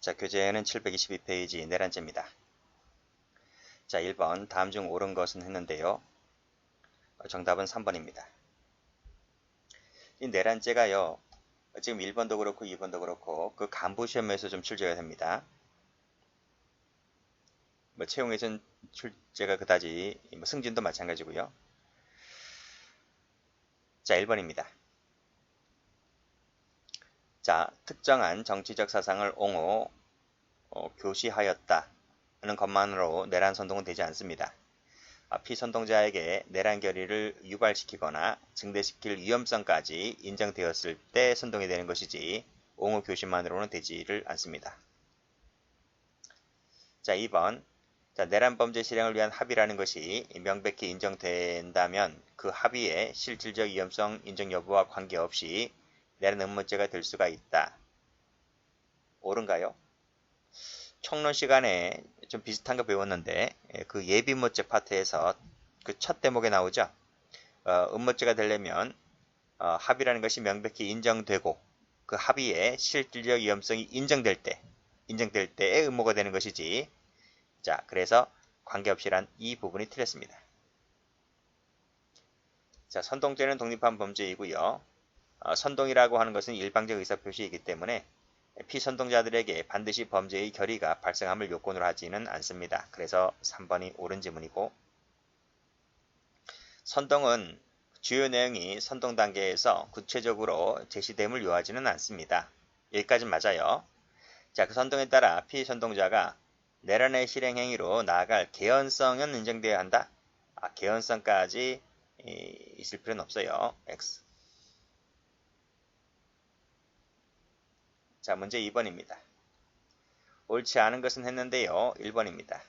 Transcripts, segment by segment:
자, 교재는 722페이지 내란제입니다. 자, 1번 다음 중 옳은 것은 했는데요. 정답은 3번입니다. 이 내란제가요. 지금 1번도 그렇고 2번도 그렇고 그 간부 시험에서 좀 출제가 됩니다. 뭐 채용에선 출제가 그다지 뭐 승진도 마찬가지고요. 자, 1번입니다. 자, 특정한 정치적 사상을 옹호, 교시하였다 하는 것만으로 내란 선동은 되지 않습니다. 피선동자에게 내란 결의를 유발시키거나 증대시킬 위험성까지 인정되었을 때 선동이 되는 것이지 옹호 교시만으로는 되지를 않습니다. 자, 2번. 자, 내란 범죄 실행을 위한 합의라는 것이 명백히 인정된다면 그 합의의 실질적 위험성 인정 여부와 관계없이 내란 음모죄가 될 수가 있다. 옳은가요? 총론 시간에 좀 비슷한 거 배웠는데 그 예비모죄 파트에서 그 첫 대목에 나오죠. 음모죄가 되려면 합의라는 것이 명백히 인정되고 그 합의의 실질적 위험성이 인정될 때의 음모가 되는 것이지. 자, 그래서 관계없이란 이 부분이 틀렸습니다. 자, 선동죄는 독립한 범죄이고요. 선동이라고 하는 것은 일방적 의사표시이기 때문에 피선동자들에게 반드시 범죄의 결의가 발생함을 요건으로 하지는 않습니다. 그래서 3번이 옳은 지문이고, 선동은 주요 내용이 선동 단계에서 구체적으로 제시됨을 요하지는 않습니다. 여기까지는 맞아요. 자, 그 선동에 따라 피선동자가 내란의 실행 행위로 나아갈 개연성은 인정되어야 한다. 개연성까지 있을 필요는 없어요. X. 자, 문제 2번입니다. 옳지 않은 것은 했는데요. 1번입니다.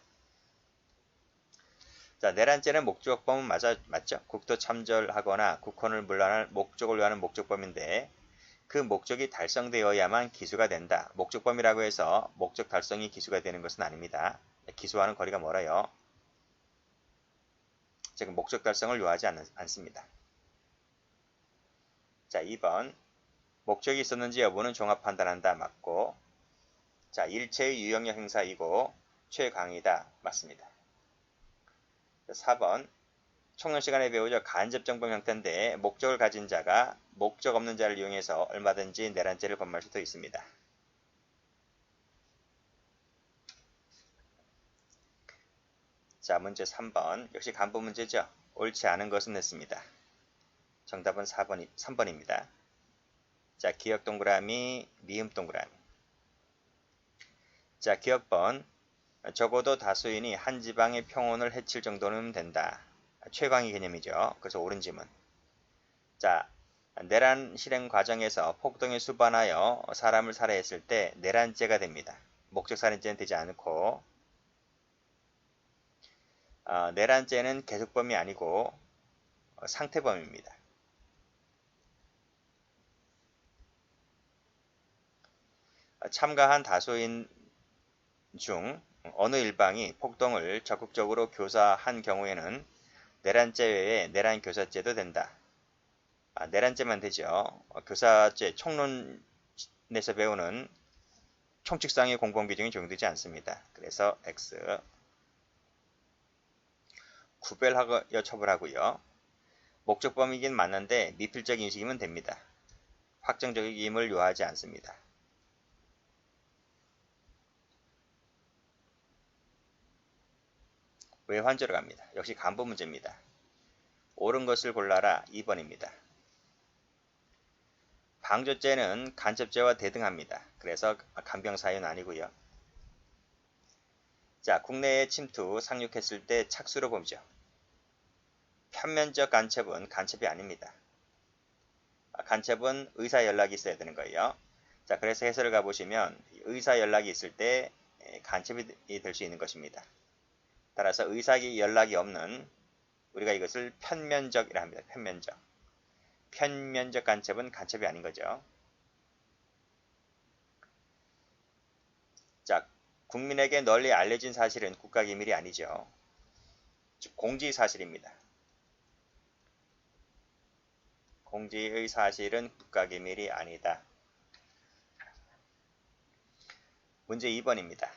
자, 내란죄는 목적범은 맞죠? 국토 참절하거나 국헌을 물란할 목적을 위하는 목적범인데 그 목적이 달성되어야만 기수가 된다. 목적범이라고 해서 목적 달성이 기수가 되는 것은 아닙니다. 기수와는 거리가 멀어요. 즉 목적 달성을 요하지 않습니다. 자, 2번. 목적이 있었는지 여부는 종합 판단한다. 맞고. 자, 일체의 유형력 행사이고 최강이다. 맞습니다. 4번. 총론 시간에 배우죠. 간접정범 형태인데 목적을 가진 자가 목적 없는 자를 이용해서 얼마든지 내란죄를 범할 수도 있습니다. 자, 문제 3번. 역시 간부 문제죠. 옳지 않은 것은 했습니다. 정답은 3번입니다. 자, 기억 동그라미, 미음 동그라미. 자, 기억번. 적어도 다수인이 한 지방의 평온을 해칠 정도는 된다. 최강의 개념이죠. 그래서 옳은 지문. 자, 내란 실행 과정에서 폭동에 수반하여 사람을 살해했을 때 내란죄가 됩니다. 목적살인죄는 되지 않고, 내란죄는 계속범이 아니고 상태범입니다. 참가한 다수인 중 어느 일방이 폭동을 적극적으로 교사한 경우에는 내란죄 외에 내란교사죄도 된다. 내란죄만 되죠. 교사죄, 총론에서 배우는 총칙상의 공범규정이 적용되지 않습니다. 그래서 X. 구별하여 처벌하고요. 목적범이긴 맞는데 미필적 인식이면 됩니다. 확정적임을 요하지 않습니다. 외환죄로 갑니다. 역시 간부 문제입니다. 옳은 것을 골라라. 2번입니다. 방조죄는 간첩죄와 대등합니다. 그래서 간병사유는 아니고요. 자, 국내에 침투, 상륙했을 때 착수로 보죠. 편면적 간첩은 간첩이 아닙니다. 간첩은 의사 연락이 있어야 되는 거예요. 자, 그래서 해설을 가보시면 의사 연락이 있을 때 간첩이 될 수 있는 것입니다. 따라서 의사 연락이 없는 우리가 이것을 편면적이라 합니다. 편면적. 편면적 간첩은 간첩이 아닌 거죠. 자, 국민에게 널리 알려진 사실은 국가기밀이 아니죠. 즉 공지사실입니다. 공지의 사실은 국가기밀이 아니다. 문제 2번입니다.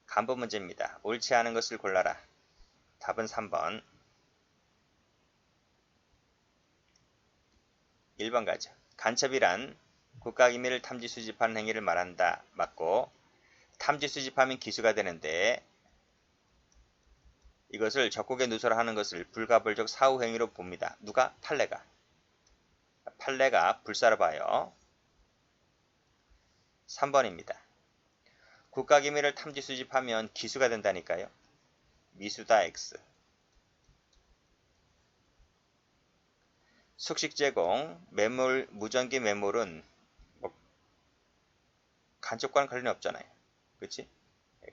간부 문제입니다. 옳지 않은 것을 골라라. 답은 3번. 1번 가죠. 간첩이란 국가기밀을 탐지 수집하는 행위를 말한다. 맞고, 탐지 수집하면 기수가 되는데 이것을 적국에 누설하는 것을 불가불적 사후행위로 봅니다. 누가? 판례가. 판례가 불사로 봐요. 3번입니다. 국가기밀을 탐지 수집하면 기수가 된다니까요. 미수다 X. 숙식 제공, 매물, 무전기 매물은 뭐 간첩과는 관련이 없잖아요. 그치?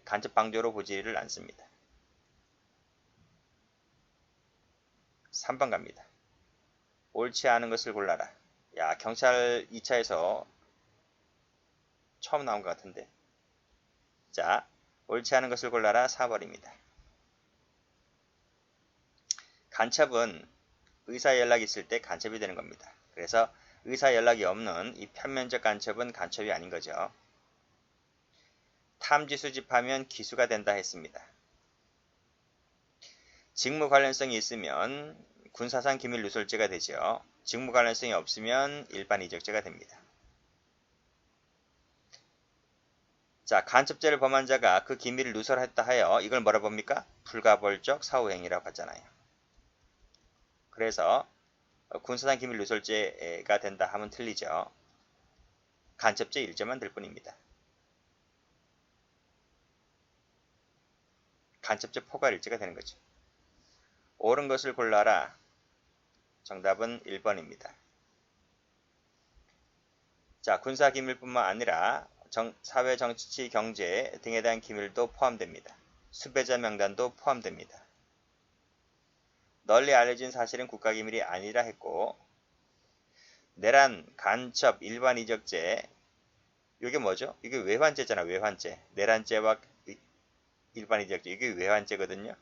간첩 방조로 보지를 않습니다. 3번 갑니다. 옳지 않은 것을 골라라. 야, 경찰 2차에서 처음 나온 것 같은데. 자, 옳지 않은 것을 골라라. 4번입니다. 간첩은 의사 연락이 있을 때 간첩이 되는 겁니다. 그래서 의사 연락이 없는 이 편면적 간첩은 간첩이 아닌 거죠. 탐지 수집하면 기수가 된다 했습니다. 직무 관련성이 있으면 군사상 기밀 누설죄가 되죠. 직무 관련성이 없으면 일반 이적죄가 됩니다. 자, 간첩죄를 범한 자가 그 기밀을 누설했다 하여 이걸 뭐라 봅니까? 불가벌적 사후행위라고 하잖아요. 그래서 군사상 기밀 누설죄가 된다 하면 틀리죠. 간첩죄 일죄만 될 뿐입니다. 간첩죄 포괄 일죄가 되는 거죠. 옳은 것을 골라라. 정답은 1번입니다. 자, 군사 기밀뿐만 아니라 사회, 정치, 경제 등에 대한 기밀도 포함됩니다. 수배자 명단도 포함됩니다. 널리 알려진 사실은 국가기밀이 아니라 했고, 내란, 간첩, 일반 이적죄, 이게 뭐죠? 이게 외환죄잖아, 외환죄. 내란죄와 일반 이적죄, 이게 외환죄거든요.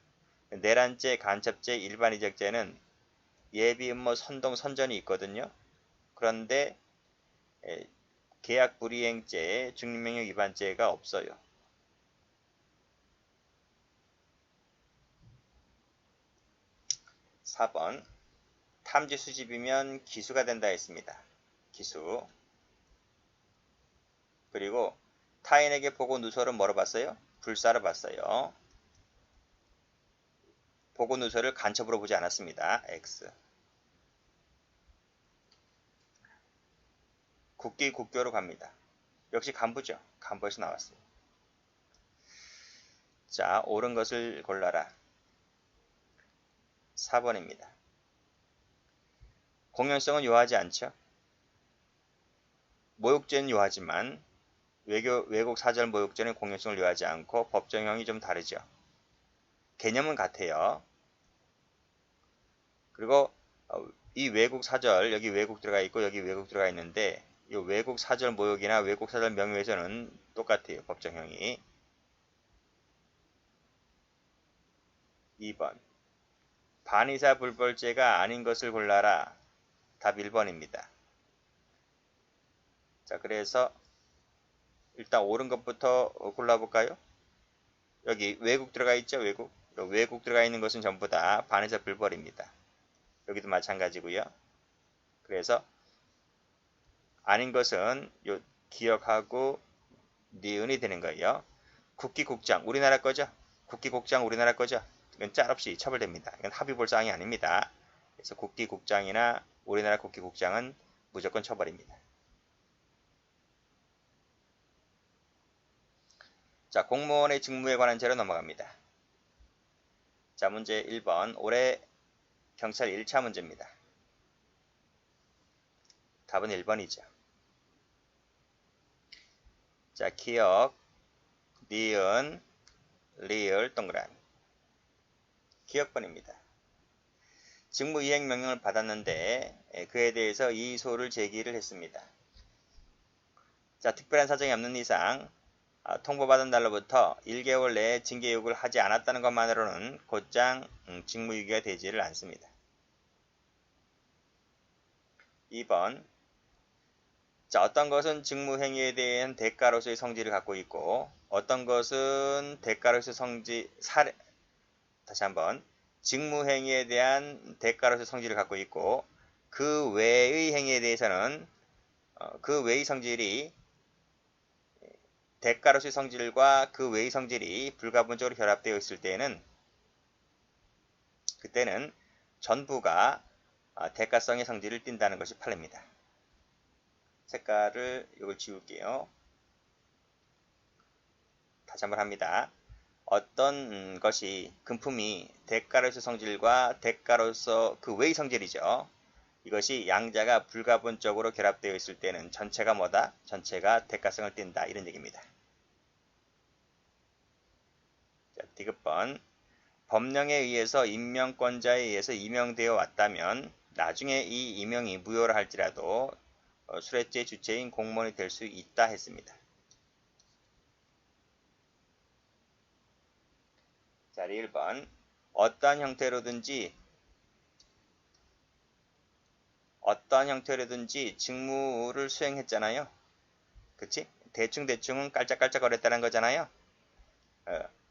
내란죄, 간첩죄, 일반 이적죄는 예비 음모 선동 선전이 있거든요. 그런데 계약 불이행죄, 중립명령 위반죄가 없어요. (4번) 탐지 수집이면 기수가 된다 했습니다. 기수. 그리고 타인에게 보고 누설은 뭐로 봤어요? 불사로 봤어요. 보고 누설을 간첩으로 보지 않았습니다. X. 국기 국교로 갑니다. 역시 간부죠. 간부에서 나왔어요. 자, 옳은 것을 골라라. 4번입니다. 공연성은 요하지 않죠. 모욕죄는 요하지만 외국 사절 모욕죄는 공연성을 요하지 않고 법정형이 좀 다르죠. 개념은 같아요. 그리고 이 외국 사절, 여기 외국 들어가 있고 여기 외국 들어가 있는데 이 외국 사절 모욕이나 외국 사절 명예훼손은 똑같아요. 법정형이. 2번. 반의사 불벌죄가 아닌 것을 골라라. 답 1번입니다. 자, 그래서 일단 옳은 것부터 골라볼까요? 여기 외국 들어가 있죠. 외국 들어가 있는 것은 전부 다 반의사 불벌입니다. 여기도 마찬가지고요. 그래서 아닌 것은 요 기억하고 니은이 되는 거예요. 국기국장 우리나라 거죠. 국기국장 우리나라 거죠. 이건 짤 없이 처벌됩니다. 이건 합의볼 사항이 아닙니다. 그래서 국기국장이나 우리나라 국기국장은 무조건 처벌입니다. 자, 공무원의 직무에 관한 죄로 넘어갑니다. 자, 문제 1번. 올해 경찰 1차 문제입니다. 답은 1번이죠. 자, 기억, 니은, 리을, 동그라미. 기억번입니다. 직무이행 명령을 받았는데 그에 대해서 이의소를 제기를 했습니다. 자, 특별한 사정이 없는 이상 통보받은 날로부터 1개월 내에 징계요구를 하지 않았다는 것만으로는 곧장 직무유기가 되지를 않습니다. 2번. 자, 어떤 것은 직무행위에 대한 대가로서의 성질을 갖고 있고 어떤 것은 대가로서의 다시 한번 직무행위에 대한 대가로서의 성질을 갖고 있고 그 외의 행위에 대해서는 그 외의 성질이 대가로서의 성질과 그 외의 성질이 불가분적으로 결합되어 있을 때에는 그때는 전부가 대가성의 성질을 띈다는 것이 판례입니다. 색깔을 이걸 지울게요. 다시 한번 합니다. 어떤 것이 금품이 대가로서 성질과 대가로서 그 외의 성질이죠. 이것이 양자가 불가분적으로 결합되어 있을 때는 전체가 뭐다? 전체가 대가성을 띈다. 이런 얘기입니다. 자, 디귿번. 법령에 의해서 임명권자에 의해서 임명되어 왔다면 나중에 이 임명이 무효라 할지라도 수뢰죄 주체인 공무원이 될 수 있다 했습니다. 자, 1번. 어떠한 형태로든지 직무를 수행했잖아요. 그치? 대충은 깔짝깔짝 거렸다는 거잖아요.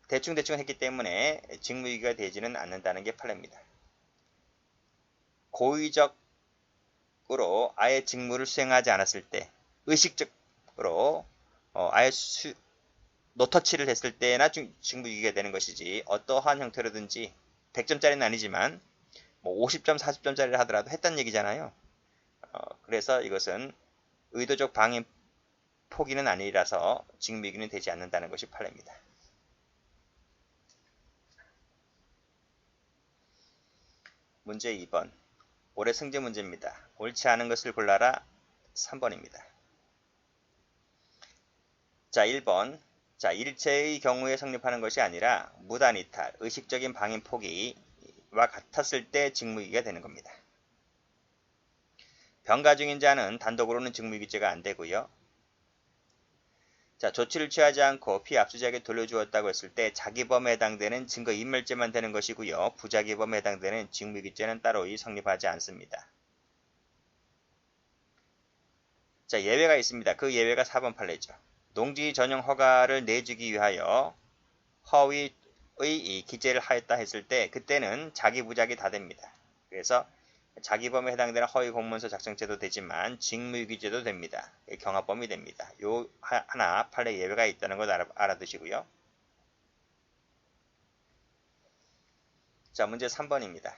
대충 했기 때문에 직무유기가 되지는 않는다는 게 판례입니다. 고의적으로 아예 직무를 수행하지 않았을 때, 의식적으로 아예 노터치를 했을 때나 직무유기가 되는 것이지 어떠한 형태로든지 100점짜리는 아니지만 뭐 50점, 40점짜리를 하더라도 했단 얘기잖아요. 그래서 이것은 의도적 방임 포기는 아니라서 직무유기는 되지 않는다는 것이 판례입니다. 문제 2번. 올해 승제 문제입니다. 옳지 않은 것을 골라라. 3번입니다. 자, 1번. 자, 일체의 경우에 성립하는 것이 아니라 무단이탈, 의식적인 방임 포기와 같았을 때 직무유기가 되는 겁니다. 병가 중인 자는 단독으로는 직무유기죄가 안 되고요. 자, 조치를 취하지 않고 피압수자에게 돌려주었다고 했을 때 자기범에 해당되는 증거인멸죄만 되는 것이고요. 부자기범에 해당되는 직무유기죄는 따로이 성립하지 않습니다. 자, 예외가 있습니다. 그 예외가 4번 판례죠. 농지 전용 허가를 내주기 위하여 허위의 기재를 하였다 했을 때 그때는 자기 부작이 다 됩니다. 그래서 자기범에 해당되는 허위 공문서 작성죄도 되지만 직무유기죄도 됩니다. 경합범이 됩니다. 요 하나 판례 예외가 있다는 걸 알아두시고요. 자, 문제 3번입니다.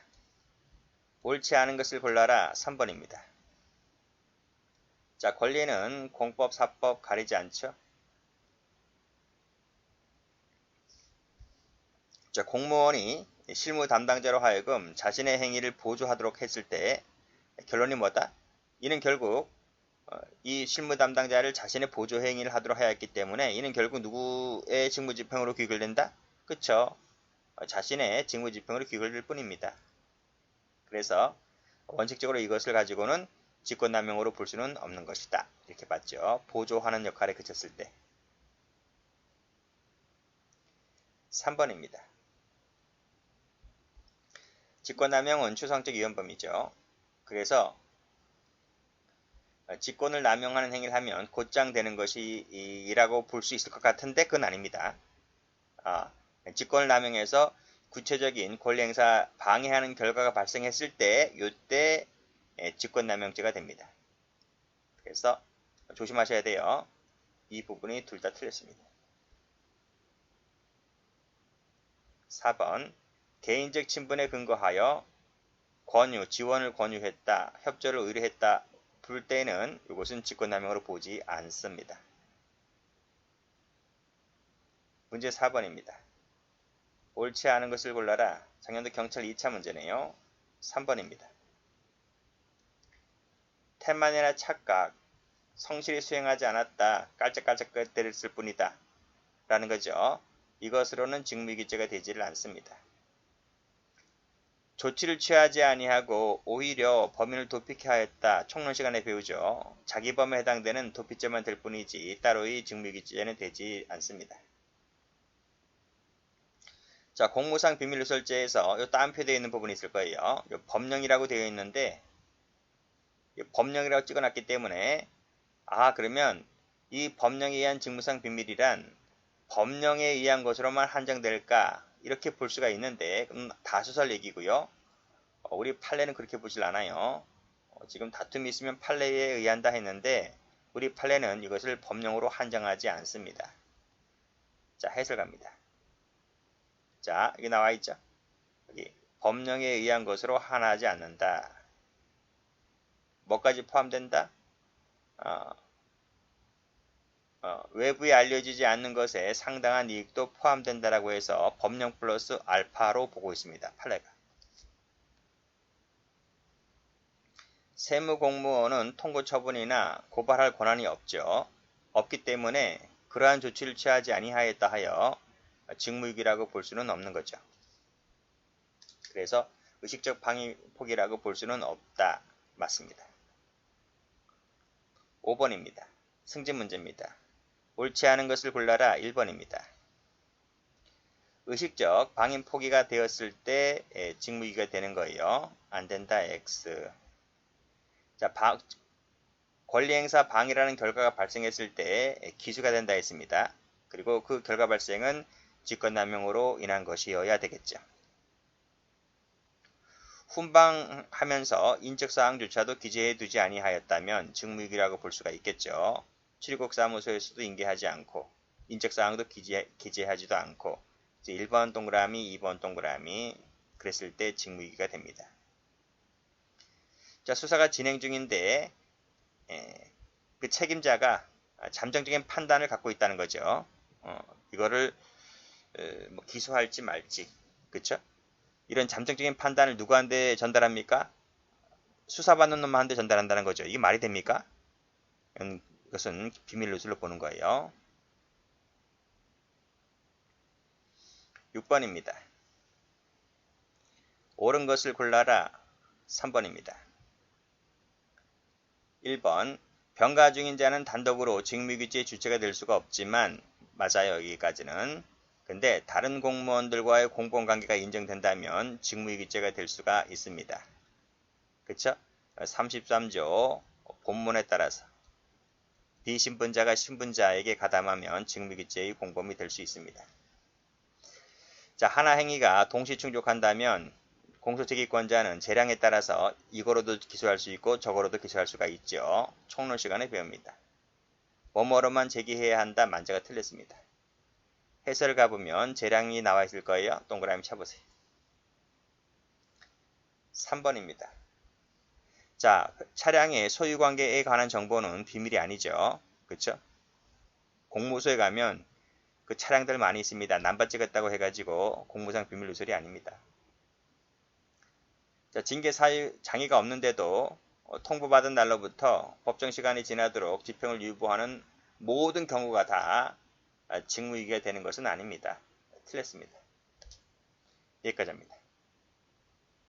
옳지 않은 것을 골라라. 3번입니다. 자, 권리는 공법, 사법 가리지 않죠. 자, 공무원이 실무 담당자로 하여금 자신의 행위를 보조하도록 했을 때 결론이 뭐다? 이는 결국 이 실무 담당자를 자신의 보조 행위를 하도록 하였기 때문에 이는 결국 누구의 직무집행으로 귀결된다? 그쵸? 자신의 직무집행으로 귀결될 뿐입니다. 그래서 원칙적으로 이것을 가지고는 직권남용으로 볼 수는 없는 것이다. 이렇게 봤죠. 보조하는 역할에 그쳤을 때. 3번입니다. 직권남용은 추상적 위헌범이죠. 그래서 직권을 남용하는 행위를 하면 곧장 되는 것이라고 볼 수 있을 것 같은데 그건 아닙니다. 직권을 남용해서 구체적인 권리행사 방해하는 결과가 발생했을 때 이때 직권남용죄가 됩니다. 그래서 조심하셔야 돼요. 이 부분이 둘 다 틀렸습니다. 4번. 개인적 친분에 근거하여 지원을 권유했다, 협조를 의뢰했다 볼 때는 이것은 직권남용으로 보지 않습니다. 문제 4번입니다. 옳지 않은 것을 골라라. 작년도 경찰 2차 문제네요. 3번입니다. 태만이나 착각, 성실히 수행하지 않았다, 깔짝깔짝거렸을 뿐이다 라는 거죠. 이것으로는 직무유기죄가 되지를 않습니다. 조치를 취하지 아니하고 오히려 범인을 도피케 하였다. 총론 시간에 배우죠. 자기 범에 해당되는 도피죄만 될 뿐이지 따로의 직무유기죄는 되지 않습니다. 자, 공무상 비밀누설죄에서 이 따옴표 되어 있는 부분이 있을 거예요. 요 법령이라고 되어 있는데 법령이라고 찍어놨기 때문에 그러면 이 법령에 의한 직무상 비밀이란 법령에 의한 것으로만 한정될까? 이렇게 볼 수가 있는데 그럼 다수설 얘기고요. 우리 판례는 그렇게 보질 않아요. 지금 다툼이 있으면 판례에 의한다 했는데 우리 판례는 이것을 법령으로 한정하지 않습니다. 자, 해설 갑니다. 자, 여기 나와 있죠. 여기 법령에 의한 것으로 한하지 않는다. 뭐까지 포함된다? 외부에 알려지지 않는 것에 상당한 이익도 포함된다라고 해서 법령 플러스 알파로 보고 있습니다. 판례가. 세무공무원은 통고 처분이나 고발할 권한이 없죠. 없기 때문에 그러한 조치를 취하지 아니하였다 하여 직무유기라고 볼 수는 없는 거죠. 그래서 의식적 방해 포기라고 볼 수는 없다. 맞습니다. 5번입니다. 승진 문제입니다. 옳지 않은 것을 골라라. 1번입니다. 의식적 방임 포기가 되었을 때 직무유기가 되는 거예요. 안 된다. X. 자, 권리행사 방해라는 결과가 발생했을 때 기수가 된다 했습니다. 그리고 그 결과 발생은 직권남용으로 인한 것이어야 되겠죠. 훈방하면서 인적사항조차도 기재해두지 아니하였다면 직무유기라고 볼 수가 있겠죠. 출입국사무소에서도 인계하지 않고 인적사항도 기재하지도 않고 이제 1번 동그라미, 2번 동그라미 그랬을 때 직무유기가 됩니다. 자, 수사가 진행 중인데 그 책임자가 잠정적인 판단을 갖고 있다는 거죠. 이거를 뭐 기소할지 말지, 그렇죠? 이런 잠정적인 판단을 누구한테 전달합니까? 수사받는 놈한테 전달한다는 거죠. 이게 말이 됩니까? 이것은 비밀 누설로 보는 거예요. 6번입니다. 옳은 것을 골라라. 3번입니다. 1번 병가 중인 자는 단독으로 직무유기죄의 주체가 될 수가 없지만 맞아요. 여기까지는. 근데 다른 공무원들과의 공범관계가 인정된다면 직무유기죄가 될 수가 있습니다. 그쵸? 33조 본문에 따라서 비신분자가 신분자에게 가담하면 직무유기죄의 공범이 될 수 있습니다. 자, 하나 행위가 동시 충족한다면 공소제기권자는 재량에 따라서 이거로도 기소할 수 있고 저거로도 기소할 수가 있죠. 총론 시간에 배웁니다. 뭐뭐로만 제기해야 한다. 만자가 틀렸습니다. 해설을 가보면 재량이 나와 있을 거예요. 동그라미 쳐보세요. 3번입니다. 자, 차량의 소유관계에 관한 정보는 비밀이 아니죠. 그렇죠? 공무소에 가면 그 차량들 많이 있습니다. 남바 찍었다고 해가지고 공무상 비밀 누설이 아닙니다. 자, 징계 사유 장애가 없는데도 통보받은 날로부터 법정시간이 지나도록 집행을 유보하는 모든 경우가 다 직무유기가 되는 것은 아닙니다. 틀렸습니다. 여기까지 합니다.